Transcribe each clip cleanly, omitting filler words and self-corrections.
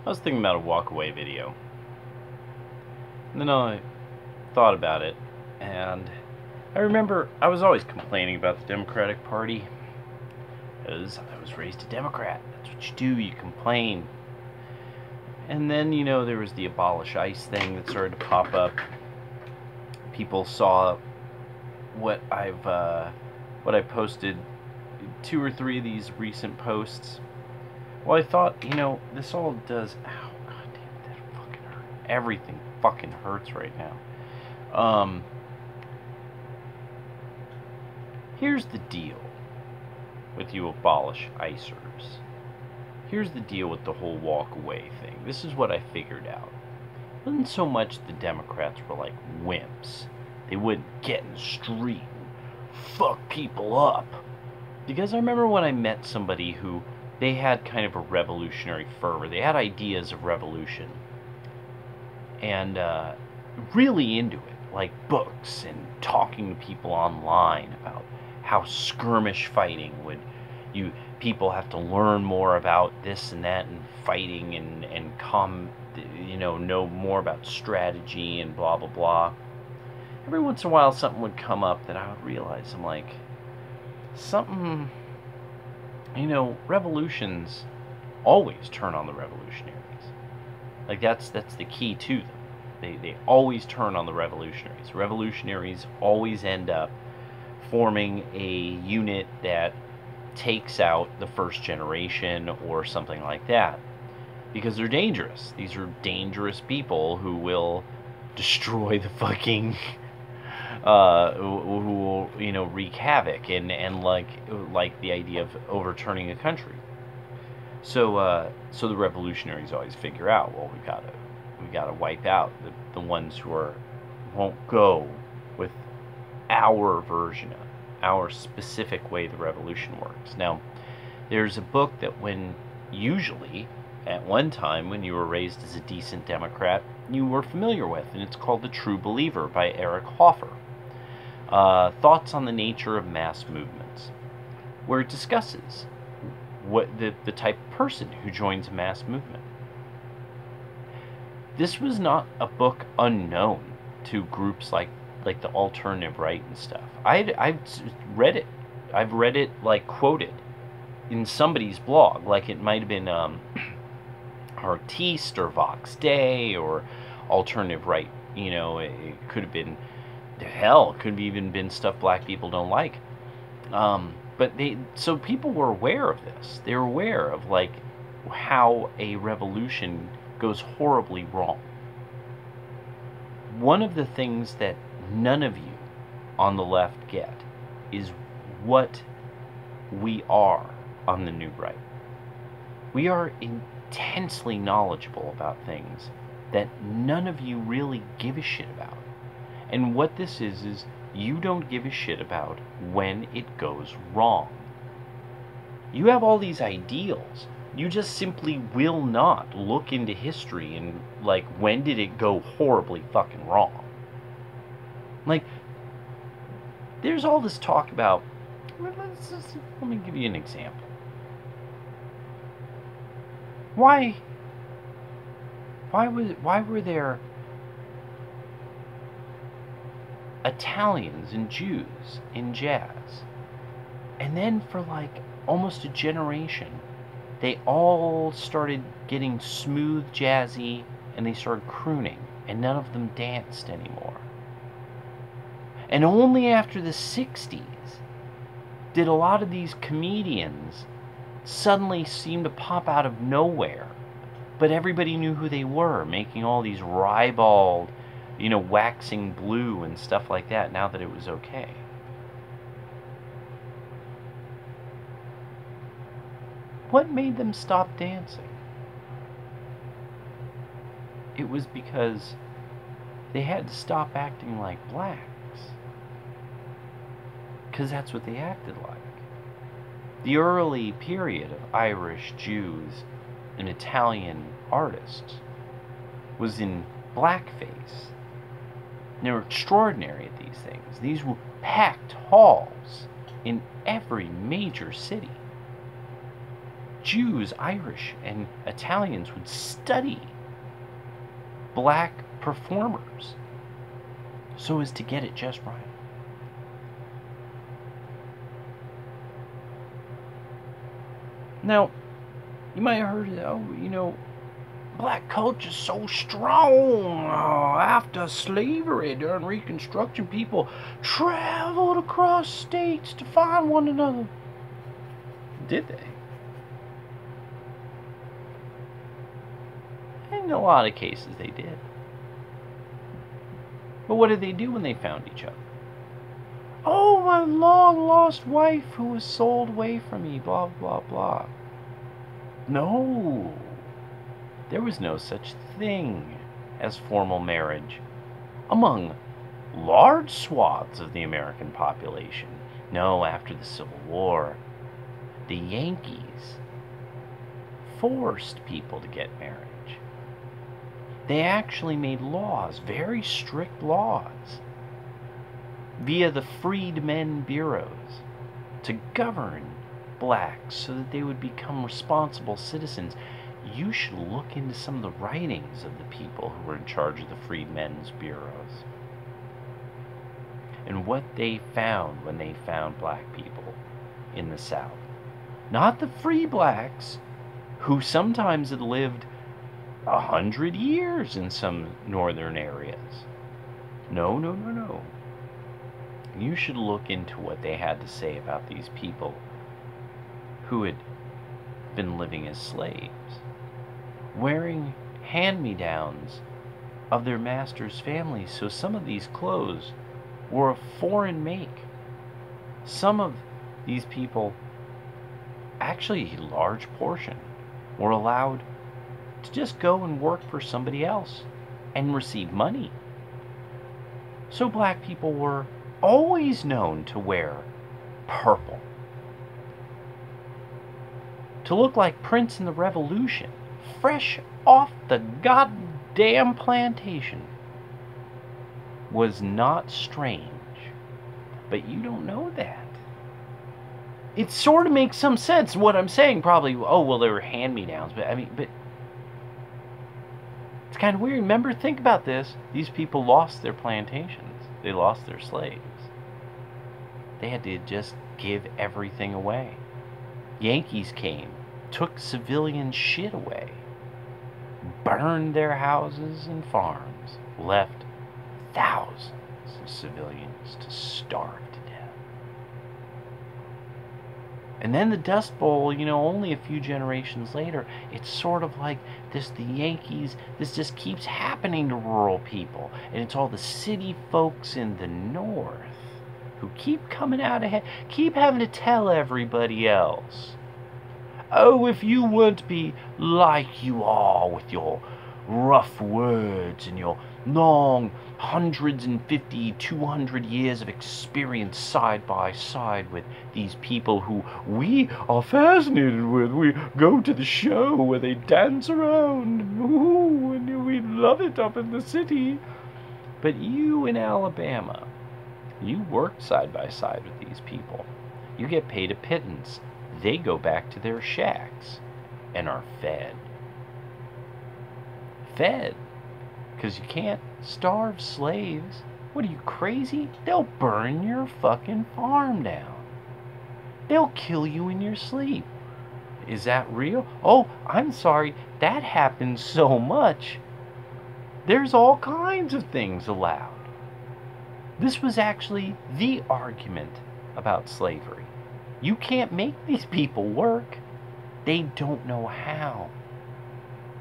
I was thinking about a walk away video. And then I thought about it, and I remember I was always complaining about the Democratic Party. Because I was raised a Democrat. That's what you do, you complain. And then, there was the abolish ICE thing that started to pop up. People saw what I posted, 2 or 3 of these recent posts. Well, I thought, this all does. Ow, god damn it, that fucking hurt. Everything fucking hurts right now. Here's the deal with you abolish ICERs. Here's the deal with the whole walk away thing. This is what I figured out. It wasn't so much the Democrats were like wimps. They wouldn't get in the street and fuck people up. Because I remember when I met somebody who, they had kind of a revolutionary fervor. They had ideas of revolution. And really into it. Like books and talking to people online about how skirmish fighting would, people have to learn more about this and that and fighting and know more about strategy and blah blah blah. Every once in a while something would come up that I would realize, I'm like, something, revolutions always turn on the revolutionaries. Like that's the key to them. They always turn on the revolutionaries. Revolutionaries always end up forming a unit that takes out the first generation or something like that, because they're dangerous. These are dangerous people who will destroy the fucking who will wreak havoc and like the idea of overturning a country. So the revolutionaries always figure out, well, we gotta wipe out the ones who won't go with our version of our specific way the revolution works. Now, there's a book that usually at one time when you were raised as a decent Democrat, you were familiar with, and it's called The True Believer by Eric Hoffer. Thoughts on the Nature of Mass Movements, where it discusses what the type of person who joins a mass movement. This was not a book unknown to groups like the alternative right and stuff. I've read it. I've read it quoted in somebody's blog, like it might have been Artiste or Vox Day or alternative right. It could have been, hell, it could have even been stuff black people don't like. But so people were aware of this. They were aware of how a revolution goes horribly wrong. One of the things that none of you on the left get is what we are on the new right. We are intensely knowledgeable about things that none of you really give a shit about. And what this is you don't give a shit about when it goes wrong. You have all these ideals. You just simply will not look into history and when did it go horribly fucking wrong? There's all this talk about, let me give you an example. Why were there Italians and Jews in jazz? And then for almost a generation, they all started getting smooth jazzy and they started crooning, and none of them danced anymore. And only after the 60s did a lot of these comedians suddenly seem to pop out of nowhere. But everybody knew who they were, making all these ribald, waxing blue and stuff like that, now that it was okay. What made them stop dancing? It was because they had to stop acting like blacks. Because that's what they acted like. The early period of Irish, Jews, and Italian artists was in blackface. And they were extraordinary at these things. These were packed halls in every major city. Jews, Irish, and Italians would study black performers so as to get it just right. Now, you might have heard, black culture's so strong. After slavery, during Reconstruction, people traveled across states to find one another. Did they? In a lot of cases, they did. But what did they do when they found each other? Oh, my long-lost wife who was sold away from me, blah, blah, blah. No. There was no such thing as formal marriage among large swaths of the American population. No, after the Civil War, the Yankees forced people to get marriage. They actually made laws, very strict laws, via the Freedmen Bureaus to govern blacks so that they would become responsible citizens. You should look into some of the writings of the people who were in charge of the Freedmen's Bureaus and what they found when they found black people in the South. Not the free blacks who sometimes had lived 100 years in some northern areas. No. You should look into what they had to say about these people who had been living as slaves, wearing hand-me-downs of their master's families. So some of these clothes were a foreign make. Some of these people, actually a large portion, were allowed to just go and work for somebody else and receive money. So black people were always known to wear purple, to look like Prince in the Revolution, fresh off the goddamn plantation, was not strange. But you don't know that. It sort of makes some sense. What I'm saying probably, oh, well, they were hand-me-downs, but it's kind of weird. Remember, think about this. These people lost their plantations. They lost their slaves. They had to just give everything away. Yankees came, took civilian shit away, burned their houses and farms, left thousands of civilians to starve to death. And then the Dust Bowl, only a few generations later, it's sort of like this, the Yankees, this just keeps happening to rural people. And it's all the city folks in the north who keep coming out ahead, keep having to tell everybody else, oh, if you won't be like you are with your rough words and your long 150, 200 years of experience side by side with these people who we are fascinated with. We go to the show where they dance around, and we love it up in the city. But you in Alabama, you work side by side with these people. You get paid a pittance. They go back to their shacks and are fed. Fed. Because you can't starve slaves. What are you, crazy? They'll burn your fucking farm down. They'll kill you in your sleep. Is that real? Oh, I'm sorry. That happens so much. There's all kinds of things allowed. This was actually the argument about slavery. You can't make these people work. They don't know how.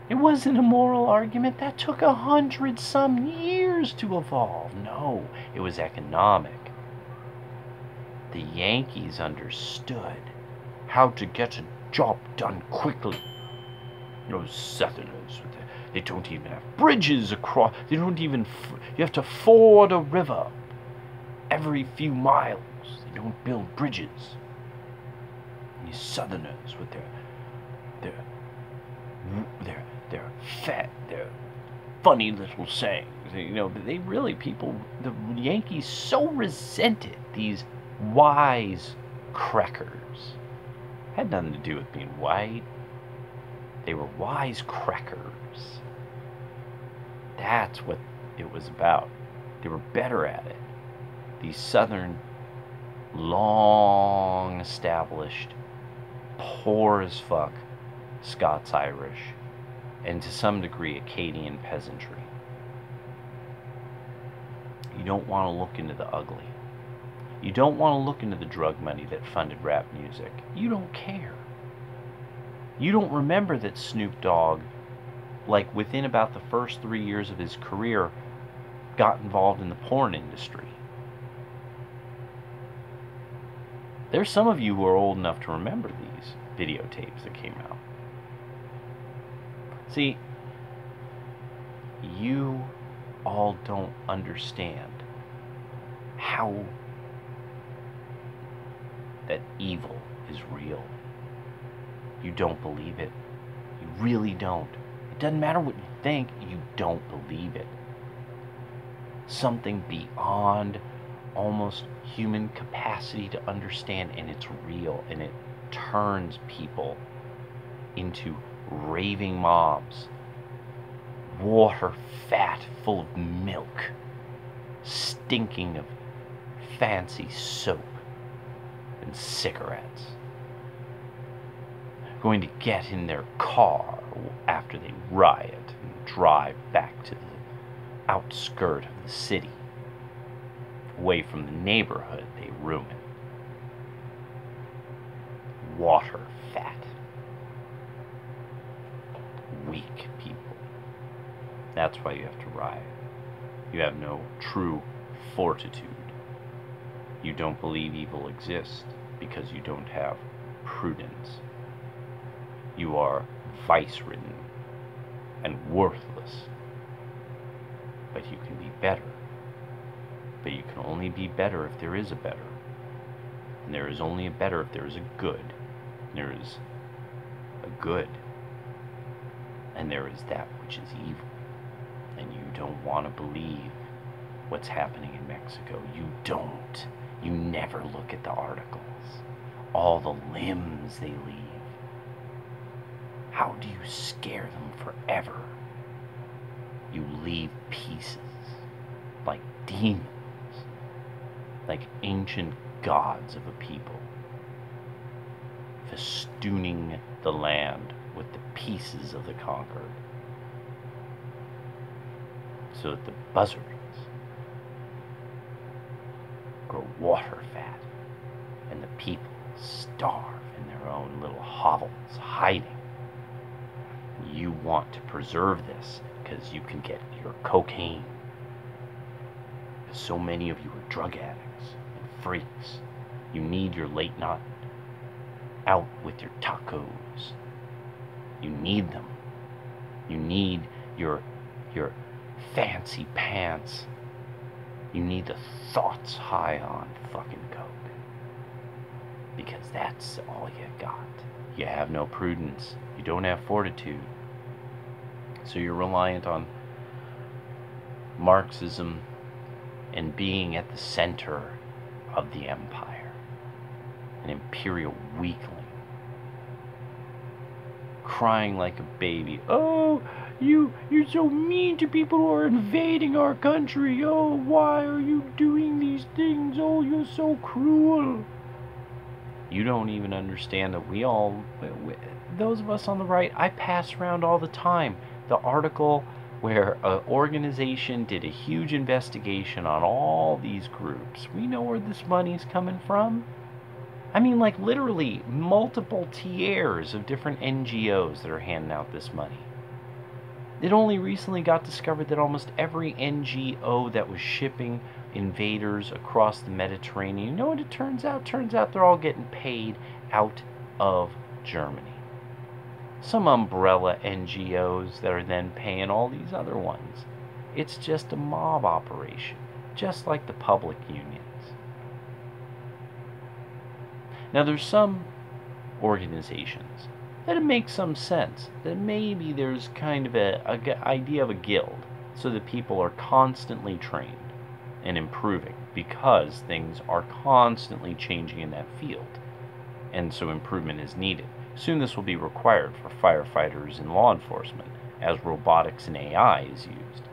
It wasn't a moral argument. That took 100-some years to evolve. No, it was economic. The Yankees understood how to get a job done quickly. Those Southerners, they don't even have bridges across. They don't even, you have to ford a river every few miles. They don't build bridges. And these Southerners with their fat, their funny little sayings, but they really, the Yankees so resented these wise crackers Had nothing to do with being white. They were wisecrackers. That's what it was about. They were better at it. These Southern, long established, poor as fuck Scots-Irish, and to some degree Acadian peasantry. You don't want to look into the ugly. You don't want to look into the drug money that funded rap music. You don't care. You don't remember that Snoop Dogg, like within about the first 3 years of his career, got involved in the porn industry. There's some of you who are old enough to remember these videotapes that came out. See, you all don't understand how that evil is real. You don't believe it. You really don't. It doesn't matter what you think, you don't believe it. Something beyond almost human capacity to understand, and it's real, and it turns people into raving mobs. Water fat full of milk, stinking of fancy soap and cigarettes, going to get in their car after they riot and drive back to the outskirt of the city, away from the neighborhood they ruin. Water fat. Weak people. That's why you have to riot. You have no true fortitude. You don't believe evil exists because you don't have prudence. You are vice-ridden and worthless. But you can be better. But you can only be better if there is a better. And there is only a better if there is a good. There is a good. And there is that which is evil. And you don't want to believe what's happening in Mexico. You don't. You never look at the articles. All the limbs they leave. How do you scare them forever? You leave pieces like demons, like ancient gods of a people, festooning the land with the pieces of the conquered, so that the buzzards grow water fat and the people starve in their own little hovels, hiding. You want to preserve this because you can get your cocaine. Because so many of you are drug addicts and freaks. You need your late night out with your tacos. You need them. You need your fancy pants. You need the thoughts high on fucking coke. Because that's all you got. You have no prudence. You don't have fortitude. So you're reliant on Marxism and being at the center of the empire. An imperial weakling. Crying like a baby. Oh, you're so mean to people who are invading our country. Oh, why are you doing these things? Oh, you're so cruel. You don't even understand that those of us on the right, I pass around all the time the article where an organization did a huge investigation on all these groups. We know where this money's coming from. I mean, like literally multiple tiers of different NGOs that are handing out this money. It only recently got discovered that almost every NGO that was shipping invaders across the Mediterranean, you know what it turns out? Turns out they're all getting paid out of Germany. Some umbrella NGOs that are then paying all these other ones. It's just a mob operation, just like the public unions. Now there's some organizations that it makes some sense, that maybe there's kind of a idea of a guild, so that people are constantly trained and improving, because things are constantly changing in that field. and so improvement is needed. Soon this will be required for firefighters and law enforcement, as robotics and AI is used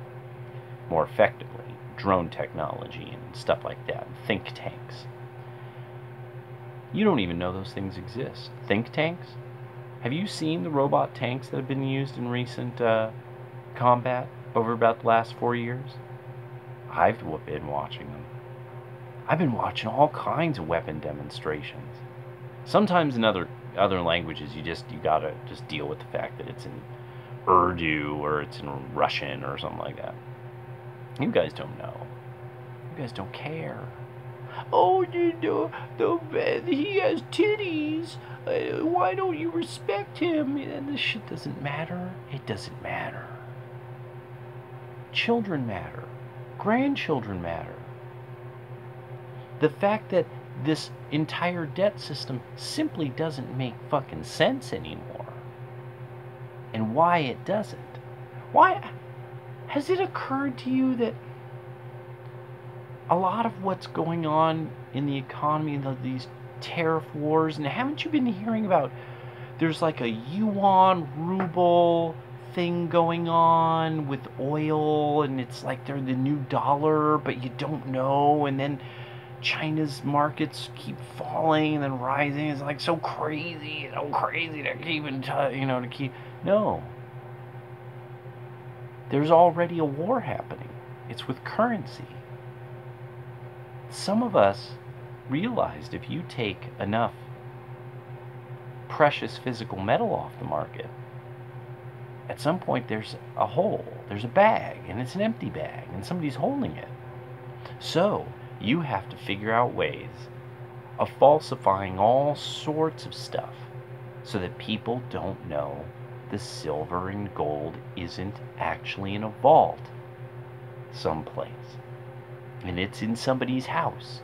more effectively, drone technology and stuff like that, think tanks. You don't even know those things exist. Think tanks? Have you seen the robot tanks that have been used in recent combat over about the last 4 years? I've been watching them. I've been watching all kinds of weapon demonstrations. Sometimes in other languages, you gotta just deal with the fact that it's in Urdu or it's in Russian or something like that. You guys don't know. You guys don't care. Oh, he has titties. Why don't you respect him? And this shit doesn't matter. It doesn't matter. Children matter. Grandchildren matter. The fact that this entire debt system simply doesn't make fucking sense anymore. And why it doesn't. Why has it occurred to you that a lot of what's going on in the economy, these tariff wars, and haven't you been hearing about there's like a yuan ruble thing going on with oil, and it's like they're the new dollar, but you don't know, and then China's markets keep falling and then rising. It's like so crazy to keep no. There's already a war happening. It's with currency. Some of us realized if you take enough precious physical metal off the market, at some point there's a hole, there's a bag, and it's an empty bag, and somebody's holding it. So you have to figure out ways of falsifying all sorts of stuff so that people don't know the silver and gold isn't actually in a vault someplace. And it's in somebody's house.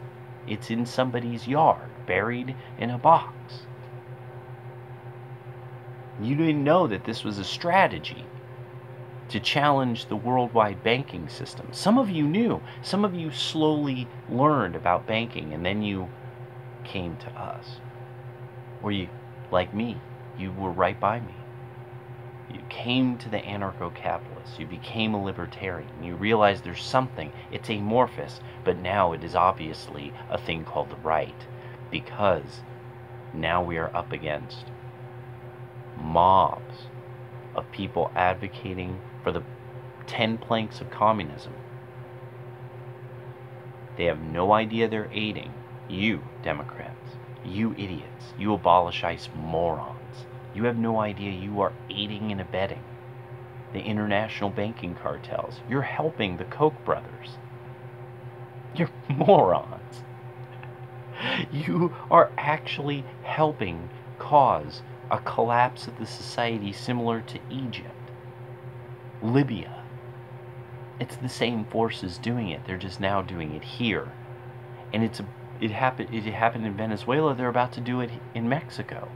It's in somebody's yard, buried in a box. You didn't know that this was a strategy to challenge the worldwide banking system. Some of you knew. Some of you slowly learned about banking, and then you came to us. Or you, like me, you were right by me. You came to the anarcho-capitalists. You became a libertarian. You realized there's something. It's amorphous, but now it is obviously a thing called the right, because now we are up against mobs of people advocating for the 10 planks of communism. They have no idea they're aiding you, Democrats, you idiots, you abolish-ice morons. You have no idea you are aiding and abetting the international banking cartels. You're helping the Koch brothers. You're morons. You are actually helping cause a collapse of the society similar to Egypt, Libya. It's the same forces doing it. They're just now doing it here. And it happened in Venezuela. They're about to do it in Mexico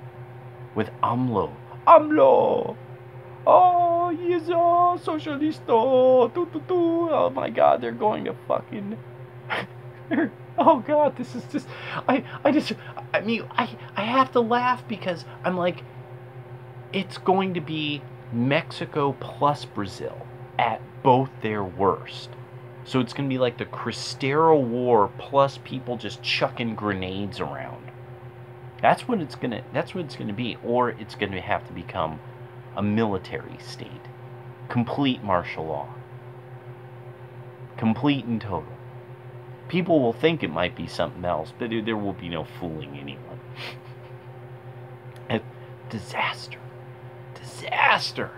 with AMLO. AMLO! Oh, he's a socialist. Oh my God, they're going to fucking... Oh God, this is just... I have to laugh because I'm like, it's going to be Mexico plus Brazil at both their worst. So it's going to be like the Cristero War plus people just chucking grenades around. That's what it's gonna be, or it's gonna have to become a military state. Complete martial law. Complete and total. People will think it might be something else, but there will be no fooling anyone. A disaster. Disaster.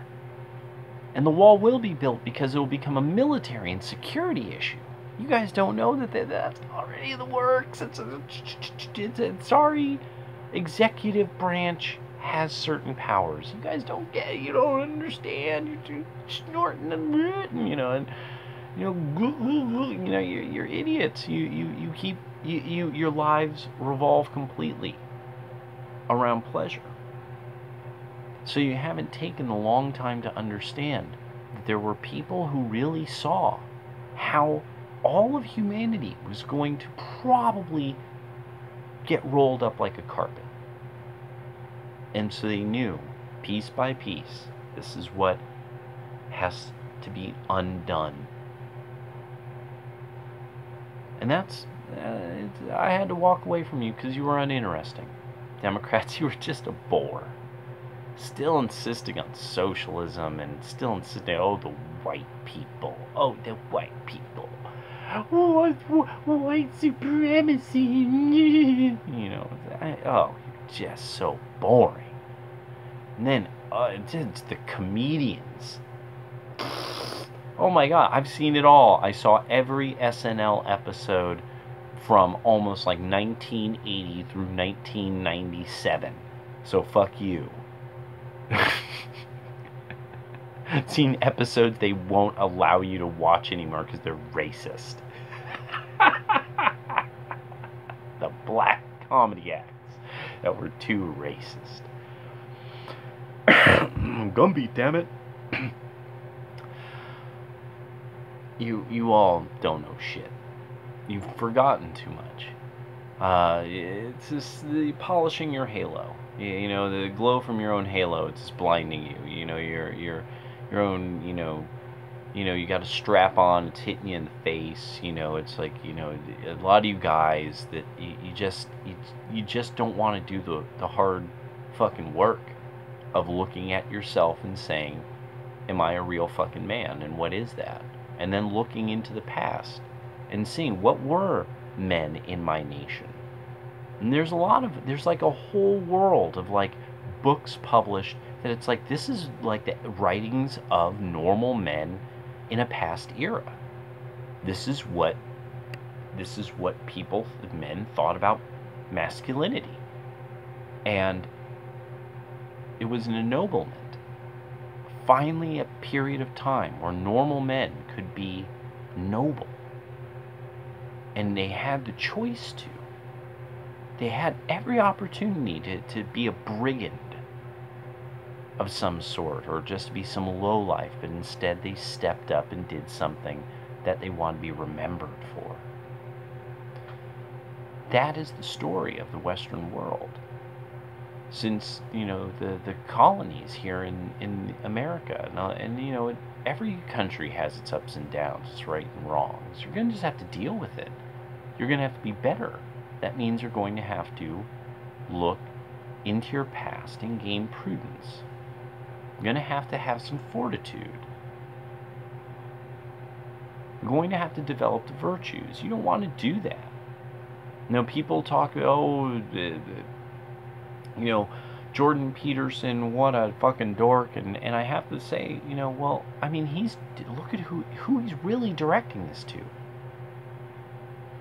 And the wall will be built because it will become a military and security issue. You guys don't know that's already in the works. Sorry. Executive branch has certain powers. You guys don't get it. You don't understand. You're snorting and you're idiots. Your lives revolve completely around pleasure. So you haven't taken a long time to understand that there were people who really saw how all of humanity was going to probably get rolled up like a carpet. And so they knew, piece by piece, this is what has to be undone. And that's, I had to walk away from you because you were uninteresting. Democrats, you were just a bore. Still insisting on socialism and still insisting, oh, the white people. Oh, the white people. Oh, white supremacy. You know, you're just so boring. And then, just the comedians. Oh my god, I've seen it all. I saw every SNL episode from almost like 1980 through 1997. So fuck you. Seen episodes they won't allow you to watch anymore because they're racist. The black comedy acts that were too racist. Gumby, damn it. You all don't know shit. You've forgotten too much. It's just the polishing your halo. You know, the glow from your own halo. It's just blinding you. You know, your own. You got a strap on. It's hitting you in the face. You know, it's like, you know, a lot of you guys that you just don't want to do the hard fucking work of looking at yourself and saying, am I a real fucking man? And what is that? And then looking into the past and seeing what were men in my nation. And there's like a whole world of like books published that it's like, this is like the writings of normal men in a past era. This is what men thought about masculinity. And it was an ennoblement. Finally, a period of time where normal men could be noble. And they had the choice to. They had every opportunity to be a brigand of some sort, or just to be some lowlife, but instead they stepped up and did something that they want to be remembered for. That is the story of the Western world. Since, you know, the colonies here in America. And you know, every country has its ups and downs, its right and wrongs. You're going to just have to deal with it. You're going to have to be better. That means you're going to have to look into your past and gain prudence. You're going to have some fortitude. You're going to have to develop the virtues. You don't want to do that. You know, people talk, you know, Jordan Peterson, what a fucking dork, and I have to say, you know, well, I mean, look at who he's really directing this to.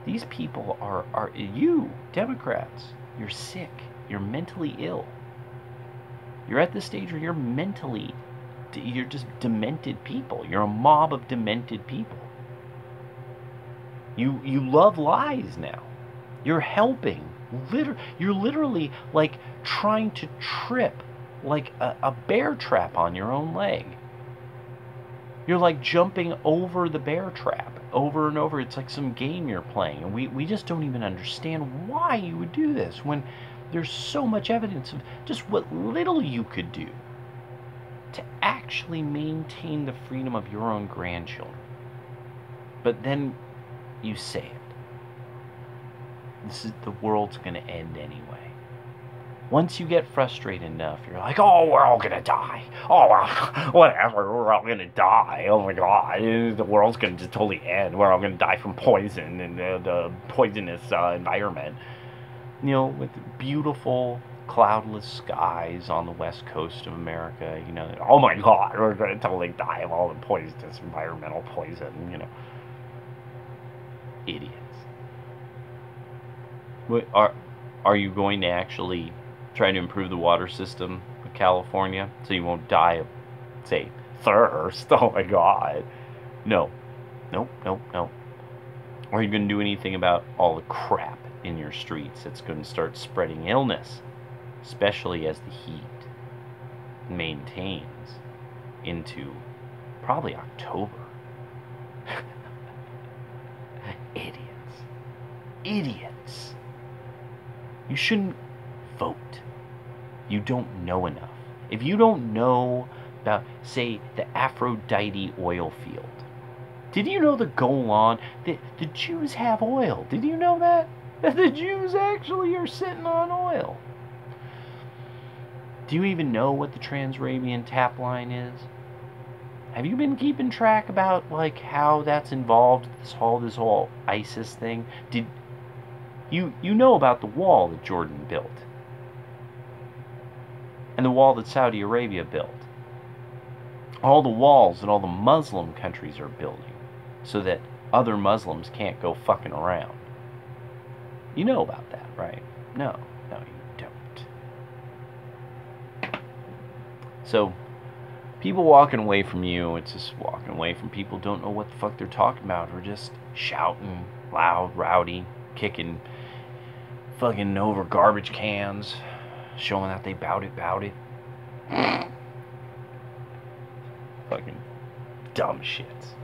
These people are you, Democrats, you're sick, you're mentally ill. You're at the stage where you're just demented people. You're a mob of demented people. You love lies now. You're helping. You're literally like trying to trip like a bear trap on your own leg. You're like jumping over the bear trap over and over. It's like some game you're playing. And we just don't even understand why you would do this when there's so much evidence of just what little you could do to actually maintain the freedom of your own grandchildren. But then you say it. The world's going to end anyway. Once you get frustrated enough, you're like, oh, we're all going to die. Oh, whatever, we're all going to die. Oh my God, the world's going to just totally end. We're all going to die from poison and the poisonous environment. You know, with beautiful, cloudless skies on the west coast of America, you know, oh my God, we're going to totally die of all the poisonous environmental poison, you know. Idiots. Are you going to actually try to improve the water system of California so you won't die of, say, thirst? Oh my God. No. Nope. Are you going to do anything about all the crap in your streets that's going to start spreading illness, especially as the heat maintains into probably October? Idiots. You shouldn't vote. You don't know enough. If you don't know about, say, the Aphrodite oil field, did you know the Golan, the Jews have oil? Did you know that? That the Jews actually are sitting on oil. Do you even know what the Trans-Arabian tap line is? Have you been keeping track about, like, how that's involved, this whole ISIS thing? Did you know about the wall that Jordan built? And the wall that Saudi Arabia built? All the walls that all the Muslim countries are building so that other Muslims can't go fucking around. You know about that, right? No, you don't. So, people walking away from you, it's just walking away from people who don't know what the fuck they're talking about, or just shouting, loud, rowdy, kicking fucking over garbage cans, showing that they bout it. Fucking dumb shits.